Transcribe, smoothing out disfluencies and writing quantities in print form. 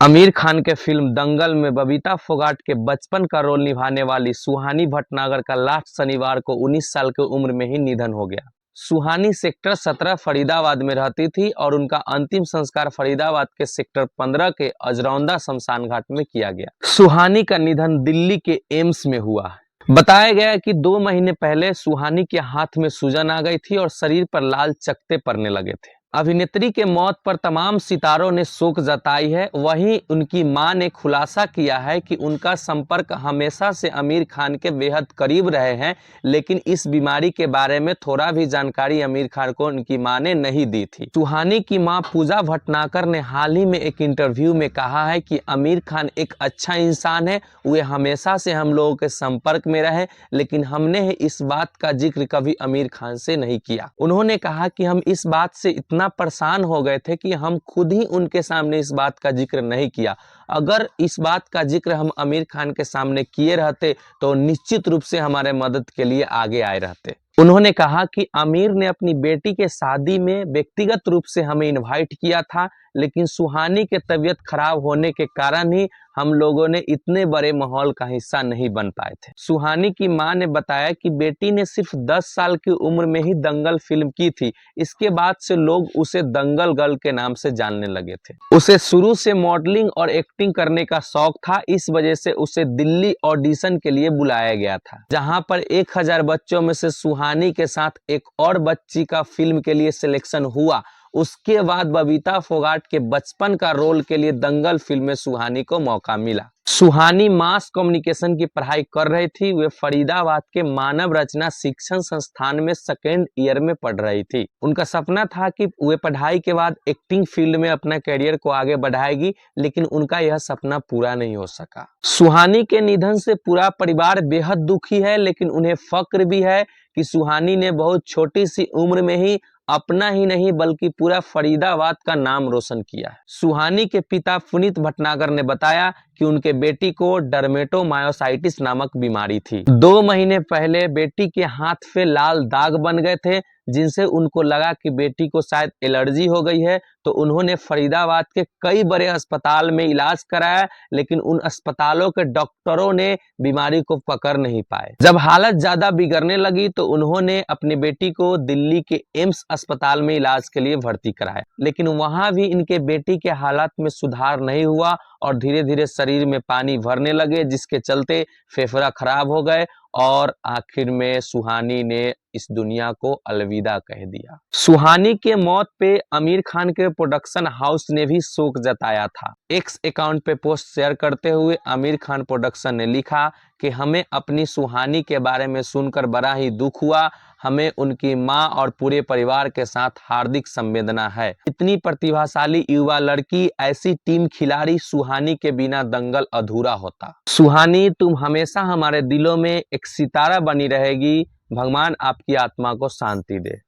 आमिर खान के फिल्म दंगल में बबीता फोगाट के बचपन का रोल निभाने वाली सुहानी भटनागर का लास्ट शनिवार को 19 साल की उम्र में ही निधन हो गया। सुहानी सेक्टर 17 फरीदाबाद में रहती थी और उनका अंतिम संस्कार फरीदाबाद के सेक्टर 15 के अजरौंदा शमशान घाट में किया गया। सुहानी का निधन दिल्ली के एम्स में हुआ। बताया गया कि 2 महीने पहले सुहानी के हाथ में सूजन आ गई थी और शरीर पर लाल चकत्ते पड़ने लगे थे। अभिनेत्री के मौत पर तमाम सितारों ने शोक जताई है। वहीं उनकी मां ने खुलासा किया है कि उनका संपर्क हमेशा से आमिर खान के बेहद करीब रहे हैं, लेकिन इस बीमारी के बारे में थोड़ा भी जानकारी आमिर खान को उनकी मां ने नहीं दी थी। सुहानी की मां पूजा भटनागर ने हाल ही में एक इंटरव्यू में कहा है कि आमिर खान एक अच्छा इंसान है, वे हमेशा से हम लोगों के संपर्क में रहे, लेकिन हमने इस बात का जिक्र कभी आमिर खान से नहीं किया। उन्होंने कहा कि हम इस बात से इतना परेशान हो गए थे कि हम खुद ही उनके सामने इस बात का जिक्र नहीं किया। अगर इस बात का जिक्र हम आमिर खान के सामने किए रहते तो निश्चित रूप से हमारे मदद के लिए आगे आए रहते। उन्होंने कहा कि आमिर ने अपनी बेटी के शादी में व्यक्तिगत रूप से हमें इनवाइट किया था, लेकिन सुहानी के तबीयत खराब होने के कारण ही हम लोगों ने इतने बड़े माहौल का हिस्सा नहीं बन पाए थे। सुहानी की मां ने बताया कि बेटी ने सिर्फ 10 साल की उम्र में ही दंगल फिल्म की थी। इसके बाद से लोग उसे दंगल गर्ल के नाम से जानने लगे थे। उसे शुरू से मॉडलिंग और एक्टिंग करने का शौक था, इस वजह से उसे दिल्ली ऑडिशन के लिए बुलाया गया था, जहां पर 1000 बच्चों में से सुहानी के साथ एक और बच्ची का फिल्म के लिए सिलेक्शन हुआ। उसके बाद बबीता फोगाट के बचपन का रोल के लिए दंगल फिल्म में सुहानी को मौका मिला। सुहानी मास कम्युनिकेशन की पढ़ाई कर रही थी। वे फरीदाबाद के मानव रचना शिक्षण संस्थान में 2nd ईयर में पढ़ रही थी। उनका सपना था कि वे पढ़ाई के बाद एक्टिंग फील्ड में अपना करियर को आगे बढ़ाएगी, लेकिन उनका यह सपना पूरा नहीं हो सका। सुहानी के निधन से पूरा परिवार बेहद दुखी है, लेकिन उन्हें फक्र भी है कि सुहानी ने बहुत छोटी सी उम्र में ही अपना ही नहीं बल्कि पूरा फरीदाबाद का नाम रोशन किया है। सुहानी के पिता पुनीत भटनागर ने बताया कि उनके बेटी को डर्मेटोमायोसाइटिस नामक बीमारी थी। 2 महीने पहले बेटी के हाथ पे लाल दाग बन गए थे, जिनसे उनको लगा कि बेटी को शायद एलर्जी हो गई है, तो उन्होंने फरीदाबाद के कई बड़े अस्पताल में इलाज कराया, लेकिन उन अस्पतालों के डॉक्टरों ने बीमारी को पकड़ नहीं पाए। जब हालत ज्यादा बिगड़ने लगी तो उन्होंने अपनी बेटी को दिल्ली के एम्स अस्पताल में इलाज के लिए भर्ती कराया, लेकिन वहां भी इनके बेटी के हालात में सुधार नहीं हुआ और धीरे धीरे शरीर में पानी भरने लगे, जिसके चलते फेफड़ा खराब हो गए और आखिर में सुहानी ने इस दुनिया को अलविदा कह दिया। सुहानी के मौत पे आमिर खान के प्रोडक्शन हाउस ने भी शोक जताया था। एक्स अकाउंट पे पोस्ट शेयर करते हुए आमिर खान प्रोडक्शन ने लिखा कि हमें अपनी सुहानी के बारे में सुनकर बड़ा ही दुख हुआ। हमें उनकी मां और पूरे परिवार के साथ हार्दिक संवेदना है। इतनी प्रतिभाशाली युवा लड़की, ऐसी टीम खिलाड़ी, सुहानी के बिना दंगल अधूरा होता। सुहानी, तुम हमेशा हमारे दिलों में एक सितारा बनी रहेगी। भगवान आपकी आत्मा को शांति दे।